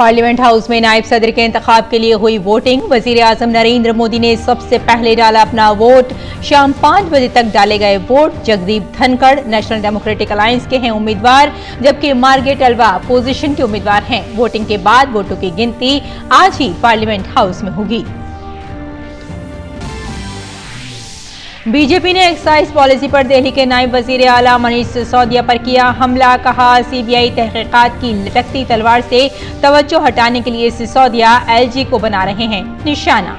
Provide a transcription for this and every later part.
Parliament house में नायब सदर के इंतखाब के लिए हुई वोटिंग। वजीर आजम नरेंद्र मोदी ने सबसे पहले डाला अपना वोट। शाम 5 बजे तक डाले गए vote. Jagdeep Dhankhar national democratic alliance के हैं उम्मीदवार, जबकि मार्गरेट अल्वा अपोजिशन के उम्मीदवार हैं। वोटिंग के बाद वोटों की गिनती आज ही पार्लियामेंट हाउस में होगी। बीजेपी ने एक्साइज पॉलिसी पर दिल्ली के नायब वजीर आला मनीष सिसोदिया पर किया हमला। कहा सीबीआई तहकीकात की लटकती तलवार से तवज्जो हटाने के लिए सिसोदिया एलजी को बना रहे हैं निशाना।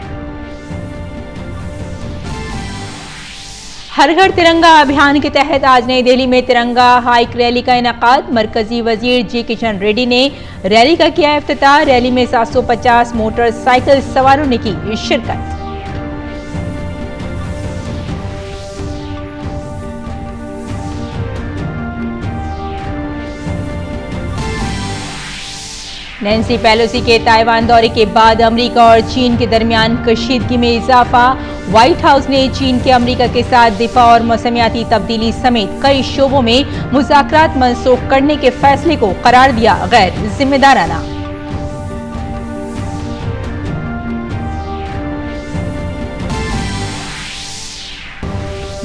हर घर तिरंगा अभियान के तहत आज नई दिल्ली में तिरंगा हाइक रैली का इनेकाद। मरकजी वजीर जी किशन रेड्डी ने रैली का किया इफ्तिताह। रैली में 750 मोटरसाइकिल सवारों ने की शिरकत। नैन्सी पेलोसी के ताइवान दौरे के बाद अमेरिका और चीन के दरमियान कशीदगी में इजाफा। व्हाइट हाउस ने चीन के अमेरिका के साथ दिफा और मौसमियाती तब्दीली समेत कई शोबों में मुज़ाकरात मनसूख करने के फैसले को करार दिया गैर जिम्मेदाराना।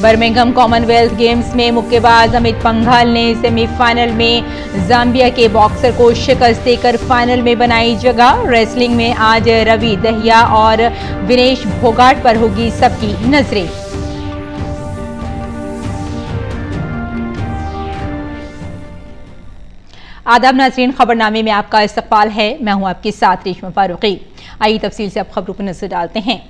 बर्मिंघम कॉमनवेल्थ गेम्स में मुक्केबाज अमित पंघाल ने सेमीफाइनल में जाम्बिया के बॉक्सर को शिकस्त देकर फाइनल में बनाई जगह। रेसलिंग में आज रवि दहिया और विनेश फोगाट पर होगी सबकी नजरें। आदाब नाज़रीन, खबरनामे में आपका इस्तकबाल है। मैं हूं आपके साथ रेशमा फारूकी। आइए तफसील से अब खबरों पर नजर डालते हैं।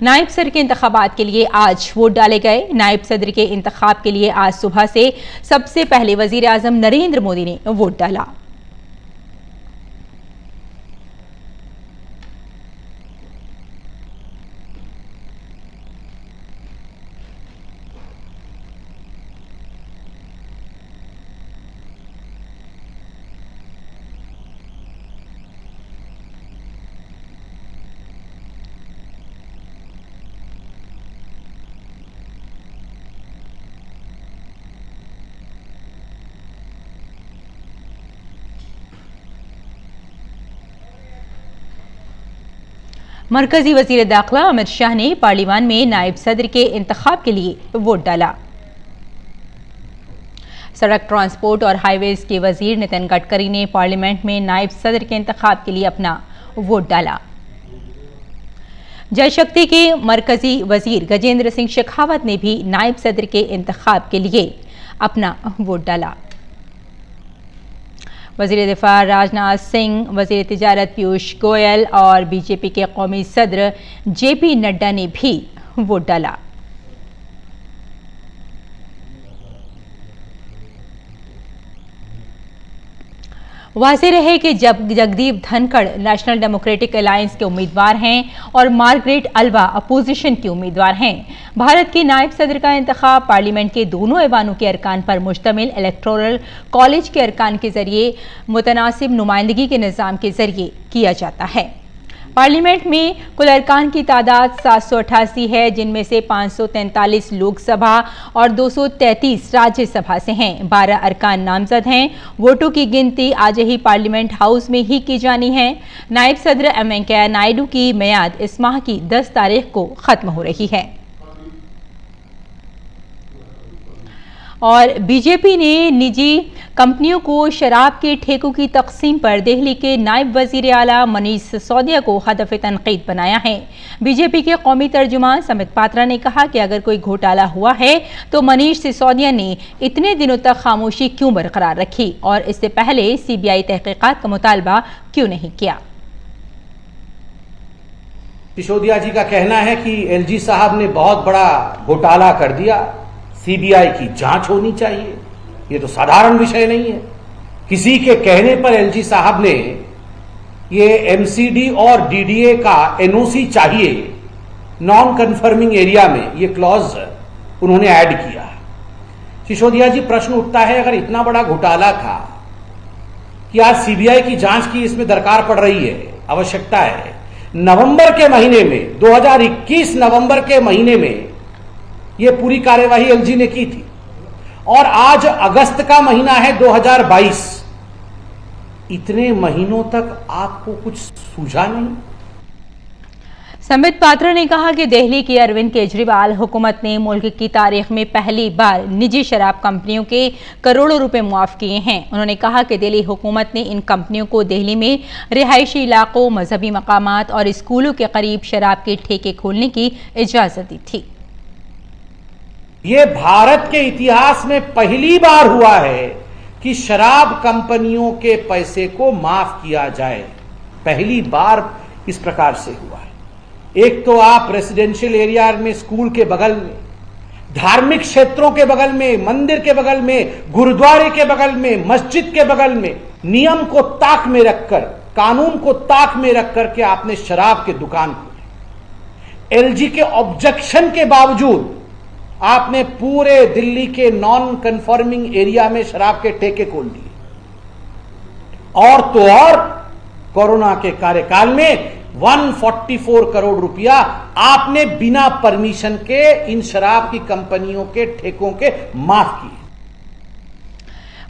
नायब सदर के इंतखाबात के लिए आज वोट डाले गए। नायब सदर के इंतखाब के लिए आज सुबह से सबसे पहले वजीर आजम नरेंद्र मोदी ने वोट डाला। मरकजी वजीर दाखिला अमित शाह ने पार्लियामान में नायब सदर के इंतखाब के लिए वोट डाला। सड़क ट्रांसपोर्ट और हाईवेज के वजीर नितिन गडकरी ने पार्लियामेंट में नायब सदर के इंतखाब के लिए अपना वोट डाला। जल शक्ति के मरकजी वजीर गजेंद्र सिंह शेखावत ने भी नायब सदर के इंतखाब के लिए अपना वोट डाला। वज़ीर दिफा राजनाथ सिंह, वज़ीर तिजारत पीयूष गोयल और बीजेपी के कौमी सदर जेपी नड्डा ने भी वोट डाला। वाज़ेह रहे कि जब Jagdeep Dhankhar national democratic alliance के उम्मीदवार हैं और मार्गरेट अल्वा अपोजिशन की उम्मीदवार हैं। भारत के नायब सदर का इंतखाब पार्लियामेंट के दोनों ऐवानों के अरकान पर मुश्तमिल इलेक्टोरल कॉलेज के अरकान के जरिए मुतनासिब नुमाइंदगी के निज़ाम के जरिए किया जाता है। पार्लियामेंट में कुल अरकान की तादाद 788 है, जिनमें से 543 लोकसभा और 233 राज्यसभा से हैं। 12 अरकान नामजद हैं। वोटों की गिनती आज ही पार्लियामेंट हाउस में ही की जानी है। नायब सदर एम वेंकैया नायडू की मियाद इस माह की 10 तारीख को खत्म हो रही है। और बीजेपी ने निजी कंपनियों को शराब के ठेकों की तकसीम पर दिल्ली के नायब वजीर आला मनीष सिसोदिया को हदफ तनकीद बनाया है। बीजेपी के कौमी तर्जुमान समित पात्रा ने कहा कि अगर कोई घोटाला हुआ है तो मनीष सिसोदिया ने इतने दिनों तक खामोशी क्यों बरकरार रखी और इससे पहले सीबीआई तहकीकात का मुतालबा क्यों नहीं किया। सिसोदिया जी का कहना है कि एलजी साहब ने बहुत बड़ा घोटाला कर दिया, सीबीआई की जांच होनी चाहिए। ये तो साधारण विषय नहीं है। किसी के कहने पर एलजी साहब ने ये एमसीडी और डीडीए का एनओसी चाहिए, नॉन कन्फर्मिंग एरिया में ये क्लॉज उन्होंने ऐड किया। सिसोदिया जी, प्रश्न उठता है, अगर इतना बड़ा घोटाला था कि आज सीबीआई की जांच की इसमें दरकार पड़ रही है, आवश्यकता है। नवंबर के महीने में 2021 नवंबर के महीने में ये पूरी कार्यवाही एलजी ने की थी और आज अगस्त का महीना है 2022। इतने महीनों तक आपको कुछ सूझा नहीं? संबित पात्रा ने कहा कि दिल्ली की अरविंद केजरीवाल हुकूमत ने मुल्क की तारीख में पहली बार निजी शराब कंपनियों के करोड़ों रुपए मुआफ किए हैं। उन्होंने कहा कि दिल्ली हुकूमत ने इन कंपनियों को दिल्ली में रिहायशी इलाकों, मजहबी मकामात और स्कूलों के करीब शराब के ठेके खोलने की इजाजत दी थी। ये भारत के इतिहास में पहली बार हुआ है कि शराब कंपनियों के पैसे को माफ किया जाए। पहली बार इस प्रकार से हुआ है। एक तो आप रेसिडेंशियल एरिया में, स्कूल के बगल में, धार्मिक क्षेत्रों के बगल में, मंदिर के बगल में, गुरुद्वारे के बगल में, मस्जिद के बगल में नियम को ताक में रखकर, कानून को ताक में रखकर के आपने शराब के दुकान खोले। एलजी के ऑब्जेक्शन के बावजूद आपने पूरे दिल्ली के नॉन कन्फॉर्मिंग एरिया में शराब के ठेके खोल दिए। और तो और कोरोना के कार्यकाल में 144 करोड़ रुपया आपने बिना परमिशन के इन शराब की कंपनियों के ठेकों के माफ किए।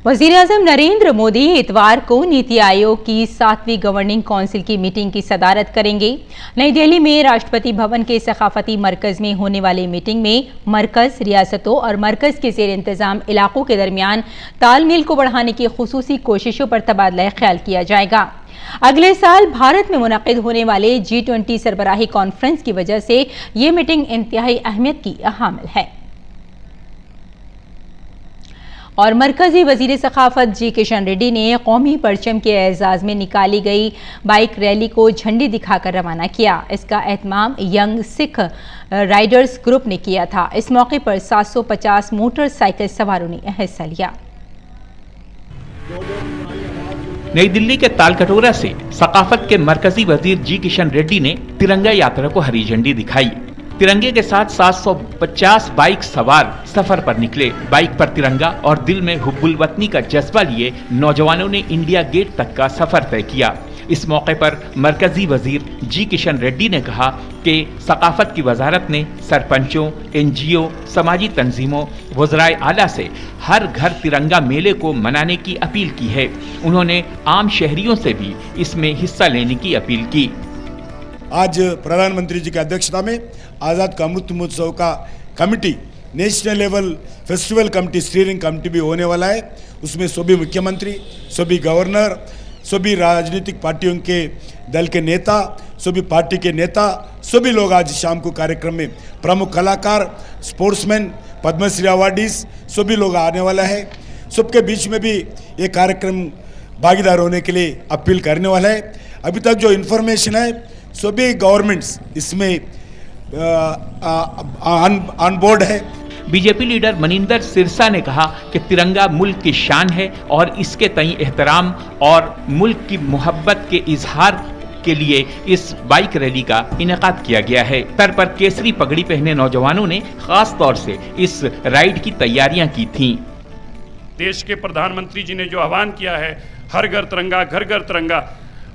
वज़ीर-ए-आज़म नरेंद्र मोदी इतवार को नीति आयोग की 7वीं गवर्निंग काउंसिल की मीटिंग की सदारत करेंगे। नई दिल्ली में राष्ट्रपति भवन के सकाफती मरकज में होने वाली मीटिंग में मरकज, रियासतों और मरकज के ज़ेर इंतजाम इलाकों के दरमियान तालमेल को बढ़ाने की खुसूसी कोशिशों पर तबादला ख्याल किया जाएगा। अगले साल भारत में मुनक़िद होने वाले G20 सरबराही कॉन्फ्रेंस की वजह से ये मीटिंग इंतहाई अहमियत की हामिल है। और मरकजी वजीर सखाफत जी किशन रेड्डी ने कौमी परचम के एजाज़ में निकाली गई बाइक रैली को झंडी दिखाकर रवाना किया। इसका एहतमाम यंग सिख राइडर्स ग्रुप ने किया था। इस मौके पर 750 मोटरसाइकिल सवारों ने हिस्सा लिया। नई दिल्ली के तालकटोरा से सकाफत के मरकजी वजीर जी किशन रेड्डी ने तिरंगा यात्रा को हरी झंडी दिखाई। तिरंगे के साथ 750 बाइक सवार सफर पर निकले। बाइक पर तिरंगा और दिल में हुब्बुल वतनी का जज्बा लिए नौजवानों ने इंडिया गेट तक का सफर तय किया। इस मौके पर मरकजी वजीर जी किशन रेड्डी ने कहा कि सकाफत की वजारत ने सरपंचों, NGO, समाजी तंजीमों, वज़राए आला से हर घर तिरंगा मेले को मनाने की अपील की है। उन्होंने आम शहरियों से भी इसमें हिस्सा लेने की अपील की। आज प्रधानमंत्री जी की अध्यक्षता में आज़ाद का अमृत महोत्सव का committee, national level festival committee, steering committee भी होने वाला है। उसमें सभी मुख्यमंत्री, सभी गवर्नर, सभी राजनीतिक पार्टियों के दल के नेता, सभी पार्टी के नेता, सभी लोग आज शाम को कार्यक्रम में, प्रमुख कलाकार, स्पोर्ट्समैन, पद्मश्री अवार्डीज, सभी लोग आने वाला है। सबके बीच में भी ये कार्यक्रम भागीदार होने के लिए अपील करने वाला है। अभी तक जो इन्फॉर्मेशन है सभी गवर्नमेंट्स इसमें ऑन बोर्ड है। बीजेपी लीडर मनिंदर सिरसा ने कहा कि तिरंगा मुल्क की शान है और इसके तई एहतराम और मुल्क की मोहब्बत के इजहार के लिए इस बाइक रैली का इनेकाद किया गया है। सर पर केसरी पगड़ी पहने नौजवानों ने खास तौर से इस राइड की तैयारियां की थीं। देश के प्रधानमंत्री जी ने जो आह्वान किया है, हर घर तिरंगा, घर घर तिरंगा,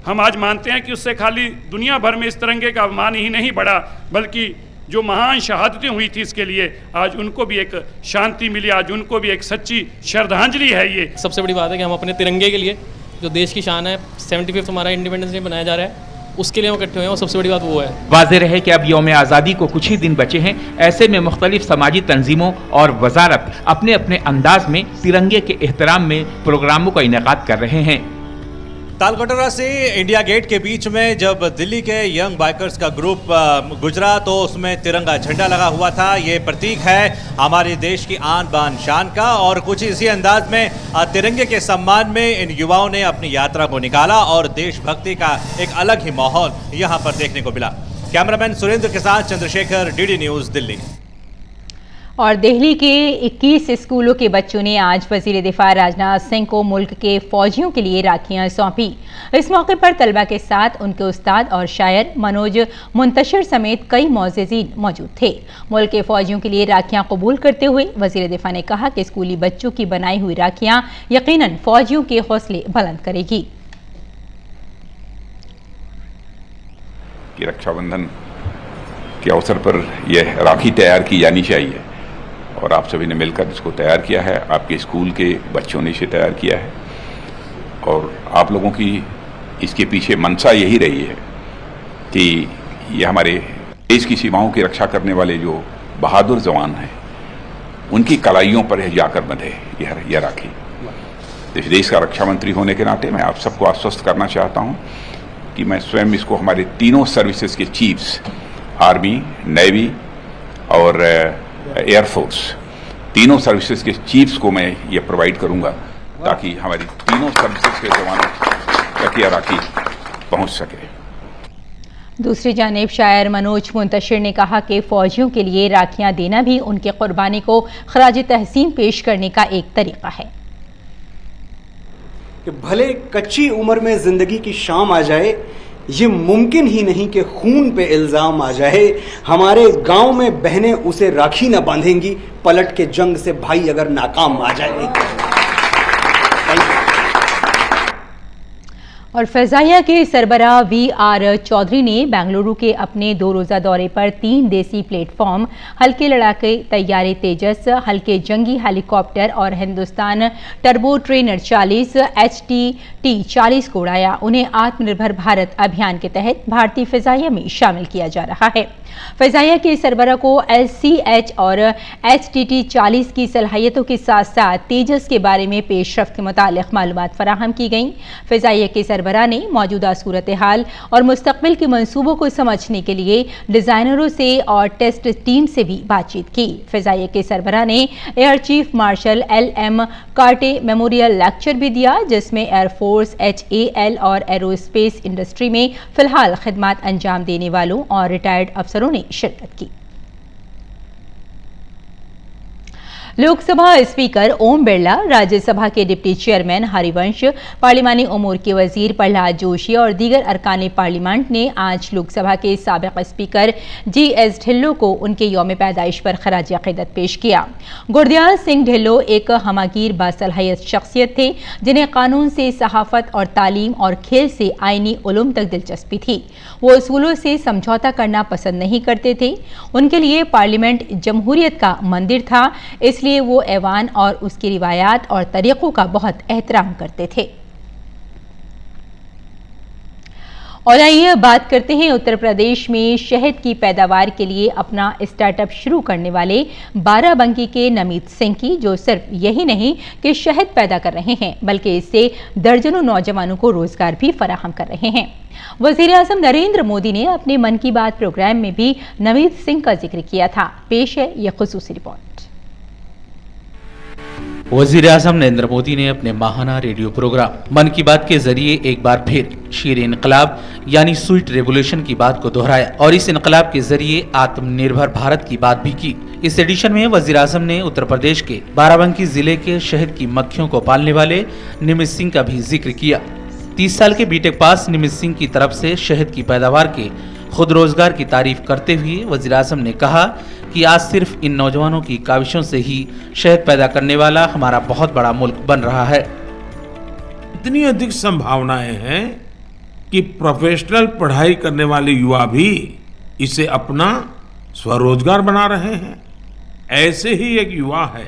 हम आज मानते हैं कि उससे खाली दुनिया भर में इस तिरंगे का अभिमान ही नहीं बढ़ा, बल्कि जो महान शहादतें हुई थी इसके लिए आज उनको भी एक शांति मिली, आज उनको भी एक सच्ची श्रद्धांजलि है। ये सबसे बड़ी बात है कि हम अपने तिरंगे के लिए, जो देश की शान है, 75th हमारा इंडिपेंडेंस डे मनाया जा रहा है, उसके लिए हम इकट्ठे हुए हैं और सबसे बड़ी बात वो है। वाज़ेह रहे कि अब यौम आज़ादी को कुछ ही दिन बचे हैं। ऐसे में मुख्तलिफ समाजी तंजीमों और वजारत अपने अपने अंदाज में तिरंगे के एहतराम में प्रोग्रामों का इनेकाद कर रहे हैं। तालकटोरा से इंडिया गेट के बीच में जब दिल्ली के यंग बाइकर्स का ग्रुप गुजरा तो उसमें तिरंगा झंडा लगा हुआ था। ये प्रतीक है हमारे देश की आन बान शान का, और कुछ इसी अंदाज में तिरंगे के सम्मान में इन युवाओं ने अपनी यात्रा को निकाला और देशभक्ति का एक अलग ही माहौल यहाँ पर देखने को मिला। कैमरामैन सुरेंद्र के साथ चंद्रशेखर, DD न्यूज़, दिल्ली। और दिल्ली के 21 स्कूलों के बच्चों ने आज वजीर दिफा राजनाथ सिंह को मुल्क के फौजियों के लिए राखियां सौंपी। इस मौके पर तलबा के साथ उनके उस्ताद और शायर मनोज मुंतशिर समेत कई मोअज़्ज़िज़ीन मौजूद थे। मुल्क के फौजियों के लिए राखियां कबूल करते हुए वजीर दिफा ने कहा कि स्कूली बच्चों की बनाई हुई राखियां यकीनन फौजियों के हौसले बुलंद करेगी। रक्षाबंधन के अवसर पर यह राखी तैयार की जानी चाहिए और आप सभी ने मिलकर इसको तैयार किया है। आपके स्कूल के बच्चों ने इसे तैयार किया है और आप लोगों की इसके पीछे मंशा यही रही है कि ये हमारे देश की सीमाओं की रक्षा करने वाले जो बहादुर जवान हैं उनकी कलाइयों पर जाकर बंधे यह राखी। इस देश का रक्षा मंत्री होने के नाते मैं आप सबको आश्वस्त करना चाहता हूं कि मैं स्वयं इसको हमारे तीनों सर्विसेज के चीफ्स, आर्मी, नेवी और एयरफोर्स, तीनों सर्विसेज के चीफ्स को मैं ये प्रोवाइड करूंगा ताकि हमारी तीनों सर्विसेज के जवानों तक यह राखी पहुंच सके। दूसरी जानिब शायर मनोज मुंतशिर ने कहा कि फौजियों के लिए राखियां देना भी उनकी कुर्बानी को खराज तहसीन पेश करने का एक तरीका है कि भले कच्ची उम्र में जिंदगी की शाम आ जाए, ये मुमकिन ही नहीं कि खून पे इल्जाम आ जाए। हमारे गांव में बहनें उसे राखी न बांधेंगी, पलट के जंग से भाई अगर नाकाम आ जाए। और फैजाइया के सरबराह VR चौधरी ने बेंगलुरु के अपने 2 रोज़ा दौरे पर 3 देसी प्लेटफॉर्म, हल्के लड़ाके तैयारे तेजस, हल्के जंगी हेलीकॉप्टर और हिंदुस्तान टर्बो ट्रेनर 40 HTT-40 को उड़ाया। उन्हें आत्मनिर्भर भारत अभियान के तहत भारतीय फैजाइया में शामिल किया जा रहा है। फैजाइया के सरबराह को LCH और HTT-40 की सलाहियतों के साथ साथ तेजस के बारे में पेशरफ्त के मुतालिक मालूमात फराहम की गई। फैजाइया के सरबराह ने मौजूदा सूरत हाल और मुस्तकबिल के मंसूबों को समझने के लिए डिजाइनरों से और टेस्ट टीम से भी बातचीत की। फैजाइया के सरबराह ने एयर चीफ मार्शल LM कार्टे मेमोरियल लेक्चर भी दिया, जिसमें एयरफोर्स, HAL और एरोस्पेस इंडस्ट्री में फिलहाल खिदमत अंजाम देने वालों और रिटायर्ड अफसरों ने शिरकत की। लोकसभा स्पीकर ओम बिरला, राज्यसभा के डिप्टी चेयरमैन हरिवंश, पार्लिमानी उमूर के वजीर प्रहलाद जोशी और दीगर अरकान पार्लियामेंट ने आज लोकसभा के साबिक स्पीकर GS ढिल्लों को उनके यौम पैदाइश पर खराज अकीदत पेश किया। गुरदयाल सिंह ढिल्लों एक हमागीर बासलाहियत शख्सियत थे, जिन्हें कानून से, सहाफत और तालीम और खेल से आईनी उलूम तक दिलचस्पी थी। वो उसूलों से समझौता करना पसंद नहीं करते थे। उनके लिए पार्लियामेंट जमहूरियत का मंदिर था, इसलिए वो ऐवान और उसकी रिवायात और तरीक़ों का बहुत एहतराम करते थे। और आइए बात करते हैं उत्तर प्रदेश में शहद की पैदावार के लिए अपना स्टार्टअप शुरू करने वाले बाराबंकी के नमित सिंह की, जो सिर्फ यही नहीं कि शहद पैदा कर रहे हैं बल्कि इससे दर्जनों नौजवानों को रोजगार भी फराहम कर रहे हैं। वज़ीर-ए-आज़म नरेंद्र मोदी ने अपने मन की बात प्रोग्राम में भी नमित सिंह का जिक्र किया था। पेश है यह खुसूसी रिपोर्ट। वज़ीर-ए-आज़म नरेंद्र मोदी ने अपने माहाना रेडियो प्रोग्राम मन की बात के जरिए एक बार फिर शीर इनकलाब यानी स्वीट रेवोल्यूशन की बात को दोहराया और इस इनकलाब के जरिए आत्मनिर्भर भारत की बात भी की। इस एडिशन में वज़ीर-ए-आज़म ने उत्तर प्रदेश के बाराबंकी जिले के शहद की मक्खियों को पालने वाले निमित सिंह का भी जिक्र किया। 30 साल के बीटेक पास निमित सिंह की तरफ से शहद की पैदावार के खुद रोजगार की तारीफ करते हुए वज़ीर-ए-आज़म ने कहा कि आज सिर्फ इन नौजवानों की काविशों से ही शहद पैदा करने वाला हमारा बहुत बड़ा मुल्क बन रहा है। इतनी अधिक संभावनाएं हैं कि प्रोफेशनल पढ़ाई करने वाले युवा भी इसे अपना स्वरोजगार बना रहे हैं। ऐसे ही एक युवा है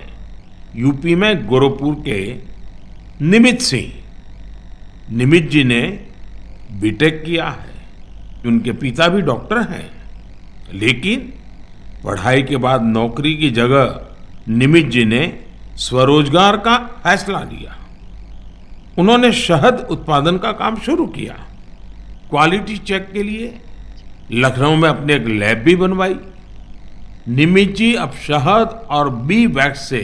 यूपी में गोरखपुर के निमित सिंह। निमित जी ने बीटेक किया है, उनके पिता भी डॉक्टर हैं, लेकिन पढ़ाई के बाद नौकरी की जगह निमित जी ने स्वरोजगार का फैसला लिया। उन्होंने शहद उत्पादन का काम शुरू किया। क्वालिटी चेक के लिए लखनऊ में अपने एक लैब भी बनवाई। निमित जी अब शहद और बी वैक्स से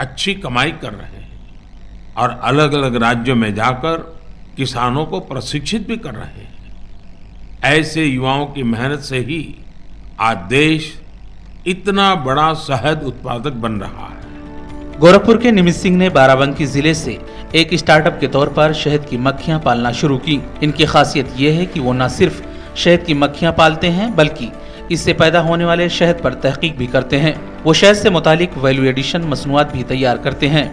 अच्छी कमाई कर रहे हैं और अलग अलग राज्यों में जाकर किसानों को प्रशिक्षित भी कर रहे हैं। ऐसे युवाओं की मेहनत से ही आज देश इतना बड़ा शहद उत्पादक बन रहा है। गोरखपुर के निमित सिंह ने बाराबंकी जिले से एक स्टार्टअप के तौर पर शहद की मक्खियां पालना शुरू की। इनकी खासियत यह है कि वो न सिर्फ शहद की मक्खियां पालते हैं बल्कि इससे पैदा होने वाले शहद पर तहकीक भी करते हैं। वो शहद से मुतालिक वैल्यू एडिशन मसनूआत भी तैयार करते हैं।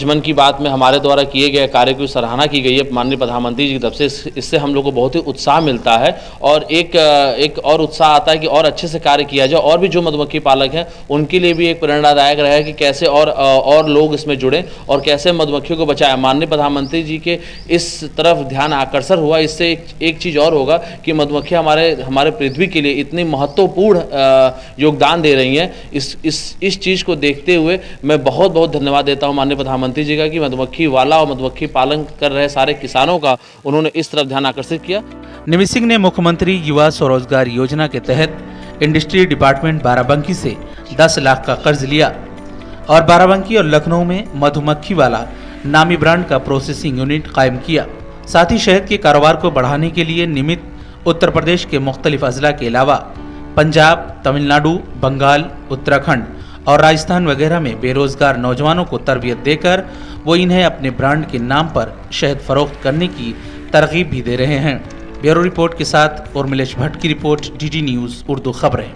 मन की बात में हमारे द्वारा किए गए कार्य की सराहना की गई है माननीय प्रधानमंत्री जी की तरफ से। इससे हम लोग को बहुत ही उत्साह मिलता है और एक और उत्साह आता है कि और अच्छे से कार्य किया जाए और भी जो मधुमक्खी पालक हैं उनके लिए भी एक प्रेरणादायक रहा है कि कैसे और लोग इसमें जुड़ें और कैसे मधुमक्खियों को बचाएं। माननीय प्रधानमंत्री जी के इस तरफ ध्यान आकर्षण हुआ, इससे एक चीज़ और होगा कि मधुमक्खियाँ हमारे पृथ्वी के लिए इतनी महत्वपूर्ण योगदान दे रही हैं। इस चीज़ को देखते हुए मैं बहुत बहुत धन्यवाद देता हूँ माननीय प्रधानमंत्री जी का कि मधुमक्खी वाला और मधुमक्खी पालन कर रहे सारे किसानों का उन्होंने इस तरफ ध्यान आकर्षित किया। निमित सिंह ने मुख्यमंत्री युवा स्वरोजगार योजना के तहत इंडस्ट्री डिपार्टमेंट बाराबंकी से 10 लाख का कर्ज लिया और बाराबंकी और लखनऊ में मधुमक्खी वाला नामी ब्रांड का प्रोसेसिंग यूनिट कायम किया। साथ ही शहद के कारोबार को बढ़ाने के लिए निमित उत्तर प्रदेश के मुख्तलिफ अजला के अलावा पंजाब, तमिलनाडु, बंगाल, उत्तराखंड और राजस्थान वगैरह में बेरोजगार नौजवानों को तरबियत देकर वो इन्हें अपने ब्रांड के नाम पर शहद फरोख्त करने की तरगीब भी दे रहे हैं। ब्यूरो रिपोर्ट के साथ उर्मिलेश भट्ट की रिपोर्ट, डीडी न्यूज़ उर्दू खबरें।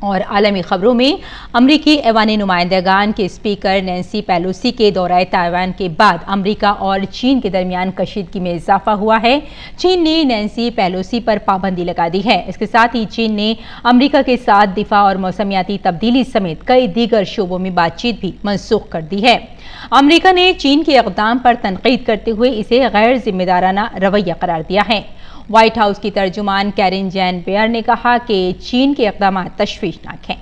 और आलमी खबरों में अमरीकी ऐवानी नुमाइंदगान के स्पीकर नैन्सी पेलोसी के दौरे ताइवान के बाद अमरीका और चीन के दरमियान कशीदगी में इजाफा हुआ है। चीन ने नैन्सी पेलोसी पर पाबंदी लगा दी है। इसके साथ ही चीन ने अमरीका के साथ दिफा और मौसमियाती तब्दीली समेत कई दीगर शोबों में बातचीत भी मनसूख कर दी है। अमरीका ने चीन के इक़दाम पर तनकीद करते हुए इसे गैर जिम्मेदाराना रवैया करार दिया है। व्हाइट हाउस की तर्जुमान कैरिन जैन पियर ने कहा कि चीन के इक़दाम तशवीशनाक हैं।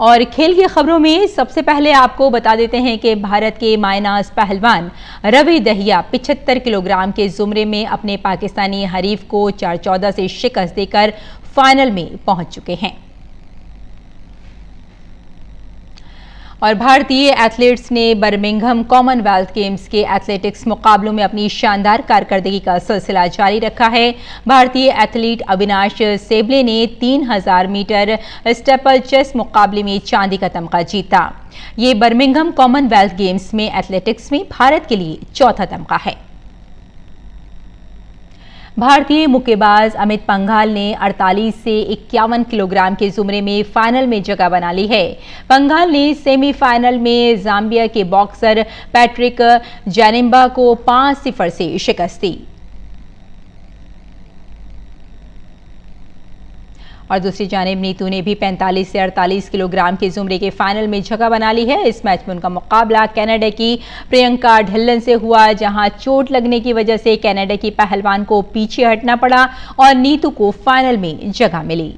और खेल की खबरों में सबसे पहले आपको बता देते हैं कि भारत के मायनाज पहलवान रवि दहिया 75 किलोग्राम के जुमरे में अपने पाकिस्तानी हरीफ को 4-14 से शिकस्त देकर फाइनल में पहुंच चुके हैं। और भारतीय एथलीट्स ने बर्मिंघम कॉमनवेल्थ गेम्स के एथलेटिक्स मुकाबलों में अपनी शानदार कारकर्दगी का सिलसिला जारी रखा है। भारतीय एथलीट अविनाश सेबले ने 3000 मीटर स्टेपल चेस मुकाबले में चांदी का तमगा जीता। ये बर्मिंघम कॉमनवेल्थ गेम्स में एथलेटिक्स में भारत के लिए चौथा तमगा है। भारतीय मुक्केबाज अमित पंघाल ने 48 से 51 किलोग्राम के जुमरे में फाइनल में जगह बना ली है। पंघाल ने सेमीफाइनल में जाम्बिया के बॉक्सर पैट्रिक जैनिम्बा को 5-0 से शिकस्त दी। और दूसरी जानिब नीतू ने भी 45 से 48 किलोग्राम के जुमरे के फाइनल में जगह बना ली है। इस मैच में उनका मुकाबला कनाडा की प्रियंका ढिल्लन से हुआ, जहां चोट लगने की वजह से कनाडा की पहलवान को पीछे हटना पड़ा और नीतू को फाइनल में जगह मिली।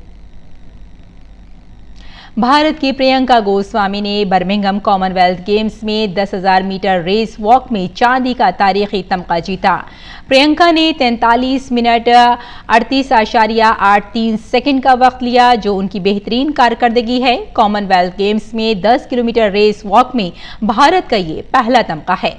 भारत की प्रियंका गोस्वामी ने बर्मिंघम कॉमनवेल्थ गेम्स में 10,000 मीटर रेस वॉक में चांदी का तारीखी तमगा जीता। प्रियंका ने 43 मिनट 38.83 सेकंड का वक्त लिया, जो उनकी बेहतरीन कारकर्दगी है। कॉमनवेल्थ गेम्स में 10 किलोमीटर रेस वॉक में भारत का ये पहला तमगा है।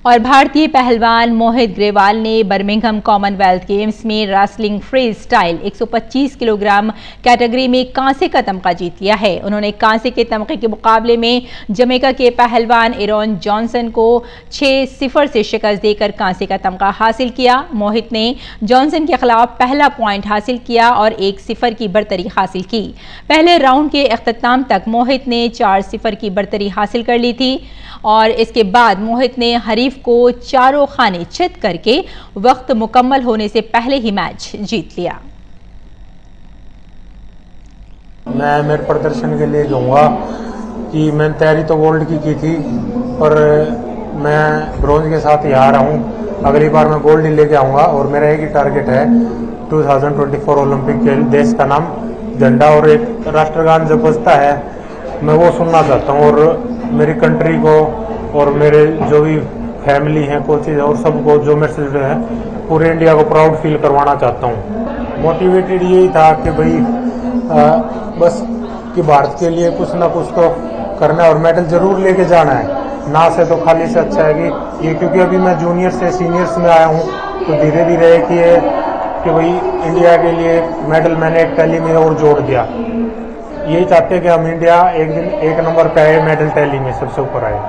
और भारतीय पहलवान मोहित ग्रेवाल ने बर्मिंघम कॉमनवेल्थ गेम्स में wrestling free style 125 kilogram category में कांसे का तमगा जीत लिया है। उन्होंने कांसे के तमगे के मुकाबले में जमैका के पहलवान एरॉन जॉनसन को 6-0 से शिकस्त देकर कांसे का तमगा हासिल किया। मोहित ने जॉनसन के खिलाफ पहला पॉइंट हासिल किया और 1-0 की बढ़तरी हासिल की। पहले राउंड के अख्ताम तक मोहित ने 4-0 की बढ़तरी हासिल कर ली थी और इसके बाद मोहित ने हरीफ को चारों खाने चित करके वक्त मुकम्मल होने से पहले ही मैच जीत लिया। मैं मेरे प्रदर्शन के लिए कहूँगा कि मैंने तैयारी तो गोल्ड की थी, पर मैं ब्रॉन्ज के साथ ही आ रहा हूँ। अगली बार मैं गोल्ड ही लेके आऊँगा और मेरा एक ही टारगेट है 2024 ओलंपिक खेल। देश का नाम, झंडा और एक राष्ट्रगान जब बजता है मैं वो सुनना चाहता हूँ और मेरी कंट्री को और मेरे जो भी फैमिली हैं, कोचेज और सबको जो मेरे से जुड़े हैं, पूरे इंडिया को प्राउड फील करवाना चाहता हूँ। मोटिवेटेड यही था कि भाई बस कि भारत के लिए कुछ ना कुछ तो करना है और मेडल जरूर लेके जाना है। ना से तो खाली से अच्छा है कि ये, क्योंकि अभी मैं जूनियर से सीनियर्स में आया हूँ तो धीरे धीरे कि भाई इंडिया के लिए मेडल मैंने एक टैली में और जोड़ दिया। यही चाहते हैं कि हम इंडिया एक दिन 1 नंबर पे आए, मेडल टैली में सबसे ऊपर आए।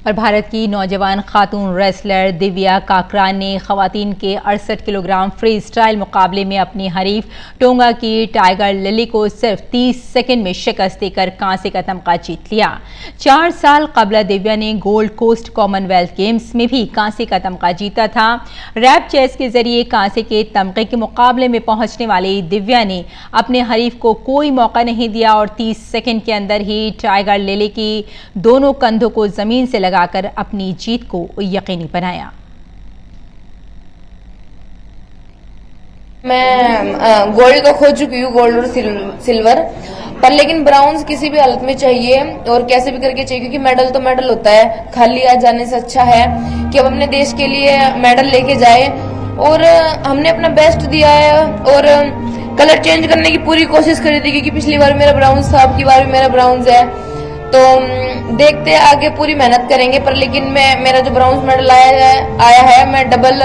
और भारत की नौजवान खातून रेसलर दिव्या काकरान ने खवातीन के 68 किलोग्राम फ्री स्टाइल मुकाबले में अपनी हरीफ टोंगा की टाइगर लिली को सिर्फ 30 सेकंड में शिकस्त देकर कांसे का तमगा जीत लिया। 4 साल कबल दिव्या ने गोल्ड कोस्ट कॉमनवेल्थ गेम्स में भी कांसे का तमगा जीता था। रैप चेस के जरिए कांसे के तमगे के मुकाबले में पहुंचने वाली दिव्या ने अपने हरीफ को कोई मौका नहीं दिया और 30 सेकंड के अंदर ही टाइगर लिली की दोनों कंधों को जमीन से लगाकर अपनी जीत को यकीनी बनाया। मैं गोल्ड तो खो चुकी हूँ, गोल्ड और सिल्वर, पर लेकिन ब्राउन्स किसी भी हालत में चाहिए और कैसे भी करके चाहिए, क्योंकि मेडल तो मेडल होता है। खाली आ जाने से अच्छा है कि अब अपने देश के लिए मेडल लेके जाए और हमने अपना बेस्ट दिया है और कलर चेंज करने की पूरी कोशिश करी थी, क्योंकि पिछली बार मेरा ब्राउन्स था, अब की बार भी मेरा ब्राउन्स है। तो देखते आगे पूरी मेहनत करेंगे, पर लेकिन मेरा जो ब्राउन्स मेडल आया है मैं डबल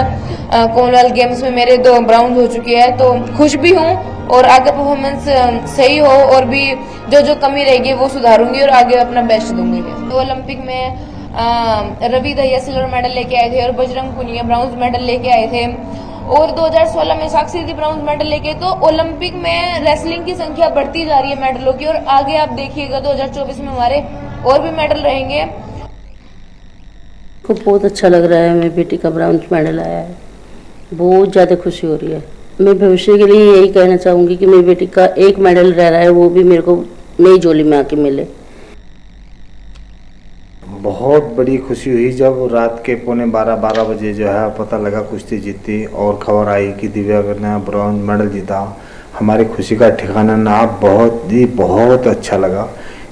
कॉमनवेल्थ गेम्स में मेरे 2 ब्राउन्स हो चुके हैं, तो खुश भी हूँ और आगे परफॉर्मेंस सही हो और भी जो कमी रहेगी वो सुधारूंगी और आगे अपना बेस्ट दूंगी। तो ओलंपिक में रवि दहिया सिल्वर मेडल लेके आए थे और बजरंग पुनिया ब्राउन्स मेडल लेके आए थे और 2016 में साक्षी दी ब्राउन्स मेडल लेके। तो ओलंपिक में रेसलिंग की संख्या बढ़ती जा रही है मेडलों की और आगे आप देखिएगा 2024 में हमारे और भी मेडल रहेंगे। को बहुत अच्छा लग रहा है, मेरी बेटी का ब्राउन्स मेडल आया है, बहुत ज़्यादा खुशी हो रही है। मैं भविष्य के लिए यही कहना चाहूँगी कि मेरी बेटी का एक मेडल रह रहा है, वो भी मेरे को नई झोली में आके मिले। बहुत बड़ी खुशी हुई जब रात के 11:45 बजे जो है पता लगा कुश्ती जीती और खबर आई कि दिव्या ने ब्रॉन्ज मेडल जीता। हमारी खुशी का ठिकाना ना, बहुत अच्छा लगा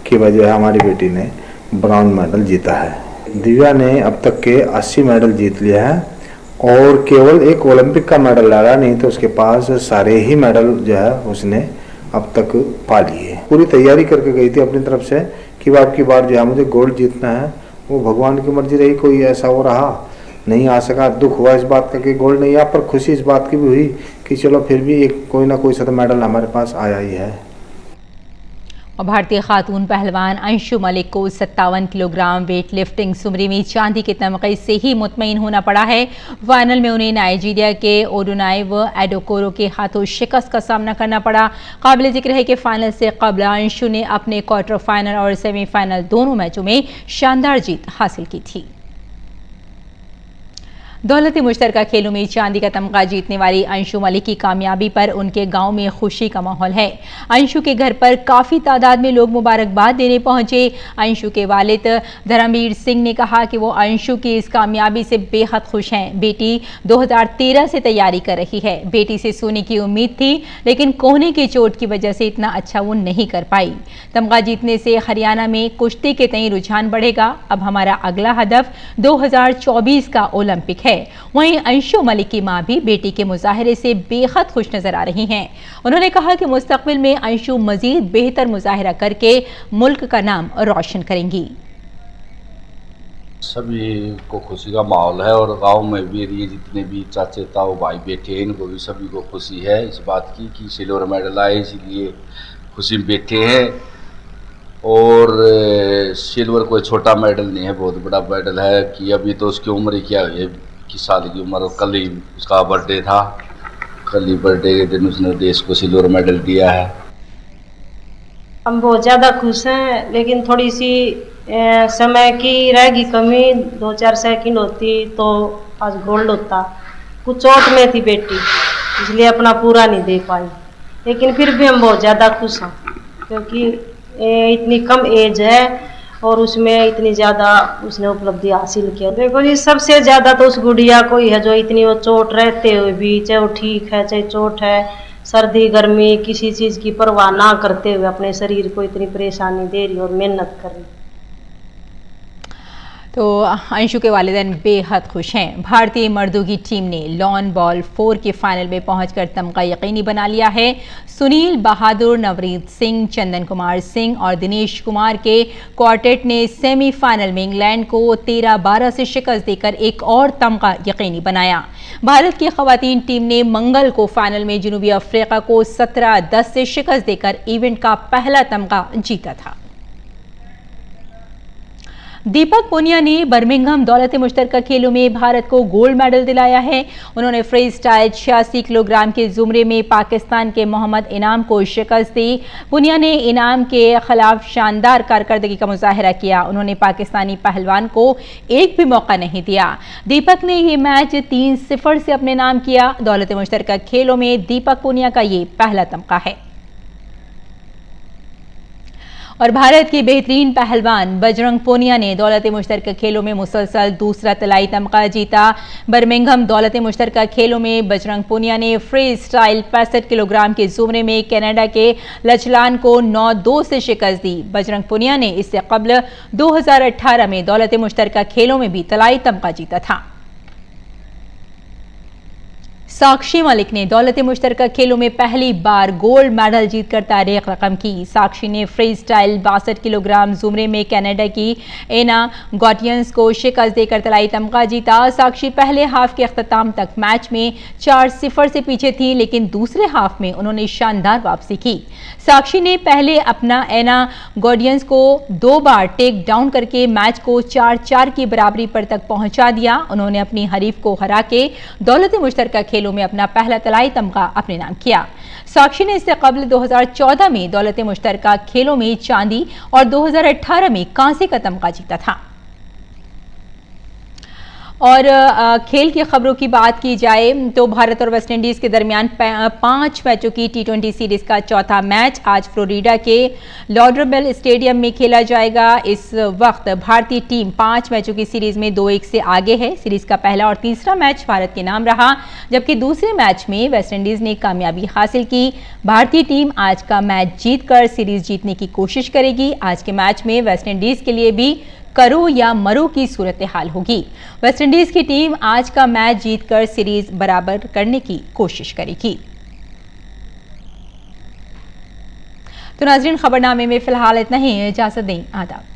कि वह जो है हमारी बेटी ने ब्रॉन्ज मेडल जीता है। दिव्या ने अब तक के 80 मेडल जीत लिया है और केवल एक ओलंपिक का मेडल ला रहा, नहीं तो उसके पास सारे ही मेडल जो है उसने अब तक पा लिए। पूरी तैयारी करके गई थी अपनी तरफ से कि अब की बार जो है मुझे गोल्ड जीतना है। वो भगवान की मर्जी रही, कोई ऐसा हो रहा नहीं आ सका। दुख हुआ इस बात का कि गोल्ड नहीं आया, पर खुशी इस बात की भी हुई कि चलो फिर भी एक कोई ना कोई सा मेडल हमारे पास आया ही है। और भारतीय खातून पहलवान अंशु मलिक को 57 किलोग्राम वेट लिफ्टिंग सुमरी में चांदी के तमगे से ही मुतमईन होना पड़ा है। फाइनल में उन्हें नाइजीरिया के ओडुनाइव एडोकोरो के हाथों शिकस्त का सामना करना पड़ा। काबिल जिक्र है कि फाइनल से कबल अंशु ने अपने क्वार्टर फाइनल और सेमीफाइनल दोनों मैचों में शानदार जीत हासिल की थी। दौलत मुश्तरका खेलों में चांदी का तमगा जीतने वाली अंशु मलिक की कामयाबी पर उनके गांव में खुशी का माहौल है। अंशु के घर पर काफ़ी तादाद में लोग मुबारकबाद देने पहुंचे। अंशु के वालिद धर्मवीर सिंह ने कहा कि वो अंशु की इस कामयाबी से बेहद खुश हैं। बेटी 2013 से तैयारी कर रही है। बेटी से सोने की उम्मीद थी, लेकिन कोहने की चोट की वजह से इतना अच्छा वो नहीं कर पाई। तमगा जीतने से हरियाणा में कुश्ती के तय रुझान बढ़ेगा। अब हमारा अगला हदफ 2024 का ओलंपिक है। वहीं अंशु मलिक की मां भी बेटी के मुजाहरे से बेहद खुश नजर आ रही हैं। उन्होंने कहा कि मुस्तकबिल में अंशु मजीद बेहतर मुजाहरा करके मुल्क का नाम रोशन करेंगी। सभी को खुशी का माहौल है और गांव में भी ये जितने भी चाचे ताऊ भाई बैठे हैं, इनको भी सभी को खुशी है इस बात की कि सिल्वर मेडल आए, इसीलिए खुशी में बैठे हैं। और सिल्वर कोई छोटा मेडल नहीं है, बहुत बड़ा मेडल है कि अभी तो उसकी उम्र क्या हुई है, 21 साल की उम्र। कल ही उसका बर्थडे था, कल ही बर्थडे के दिन उसने देश को सिल्वर मेडल दिया है। हम बहुत ज़्यादा खुश हैं, लेकिन थोड़ी सी समय की रहेगी कमी। 2-4 सेकंड होती तो आज गोल्ड होता। कुछ चोट में थी बेटी, इसलिए अपना पूरा नहीं दे पाई, लेकिन फिर भी हम बहुत ज़्यादा खुश हैं क्योंकि इतनी कम एज है और उसमें इतनी ज़्यादा उसने उपलब्धि हासिल किया। देखो जी, सबसे ज़्यादा तो उस गुड़िया को ही है जो इतनी वो चोट रहते हुए भी, चाहे वो ठीक है चाहे चोट है, सर्दी गर्मी किसी चीज़ की परवाह ना करते हुए अपने शरीर को इतनी परेशानी दे रही और मेहनत कर रही। तो अंशु के वालिदैन बेहद खुश हैं। भारतीय मर्दों की टीम ने लॉन बॉल 4 के फाइनल में पहुंचकर तमगा यकीनी बना लिया है। सुनील बहादुर, नवरीत सिंह, चंदन कुमार सिंह और दिनेश कुमार के क्वार्टेट ने सेमीफाइनल में इंग्लैंड को 13-12 से शिकस्त देकर एक और तमगा यकीनी बनाया। भारत की खवातीन टीम ने मंगल को फाइनल में जनूबी अफ्रीका को 17-10 से शिकस्त देकर इवेंट का पहला तमगा जीता था। दीपक पूनिया ने बर्मिंघम दौलत मुश्तरका खेलों में भारत को गोल्ड मेडल दिलाया है। उन्होंने फ्री स्टाइल 86 किलोग्राम के जुमरे में पाकिस्तान के मोहम्मद इनाम को शिकस्त दी। पूनिया ने इनाम के खिलाफ शानदार कारकर्दगी का मुजाहिरा किया। उन्होंने पाकिस्तानी पहलवान को एक भी मौका नहीं दिया। दीपक ने ये मैच 3-0 से अपने नाम किया। दौलत मुश्तरका खेलों में दीपक पूनिया का ये पहला तमगा है। और भारत के बेहतरीन पहलवान बजरंग पूनिया ने दौलत मुश्तरका खेलों में मुसलसल दूसरा तलाई तमगा जीता। बर्मिंघम दौलत मुश्तरका खेलों में बजरंग पूनिया ने फ्री स्टाइल 65 किलोग्राम के जुमरे में कनाडा के लचलान को 9-2 से शिकस्त दी। बजरंग पूनिया ने इससे कबल 2018 में दौलत मुश्तरका खेलों में भी तलाई तमगा जीता था। साक्षी मलिक ने दौलत मुश्तरका खेलों में पहली बार गोल्ड मेडल जीतकर तारीख रकम की। साक्षी ने फ्री स्टाइल 62 किलोग्राम जुमरे में कनाडा की एना गॉटियंस को शिकस्त देकर तलाई तमगा जीता। साक्षी पहले हाफ के अख्ताम तक मैच में 4-0 से पीछे थी, लेकिन दूसरे हाफ में उन्होंने शानदार वापसी की। साक्षी ने पहले अपना एना गॉटियंस को 2 बार टेक डाउन करके मैच को 4-4 की बराबरी पर तक पहुंचा दिया। उन्होंने अपनी हरीफ को हरा के दौलत मुश्तरका खेलों में अपना पहला तलाई तमगा अपने नाम किया। साक्षी ने इससे कबल 2014 में दौलत मुश्तरका खेलों में चांदी और 2018 में कांसे का तमगा जीता था। और खेल की खबरों की बात की जाए तो भारत और वेस्टइंडीज के दरमियान 5 मैचों की T20 सीरीज का चौथा मैच आज फ्लोरिडा के लॉडरबेल स्टेडियम में खेला जाएगा। इस वक्त भारतीय टीम 5 मैचों की सीरीज में 2-1 से आगे है। सीरीज का पहला और तीसरा मैच भारत के नाम रहा, जबकि दूसरे मैच में वेस्टइंडीज ने कामयाबी हासिल की। भारतीय टीम आज का मैच जीतकर सीरीज जीतने की कोशिश करेगी। आज के मैच में वेस्टइंडीज के लिए भी करो या मरो की सूरत हाल होगी। वेस्टइंडीज की टीम आज का मैच जीतकर सीरीज बराबर करने की कोशिश करेगी। तो नाज़रीन, खबरनामे में फिलहाल इतना ही। इजाजत दें। आदाब।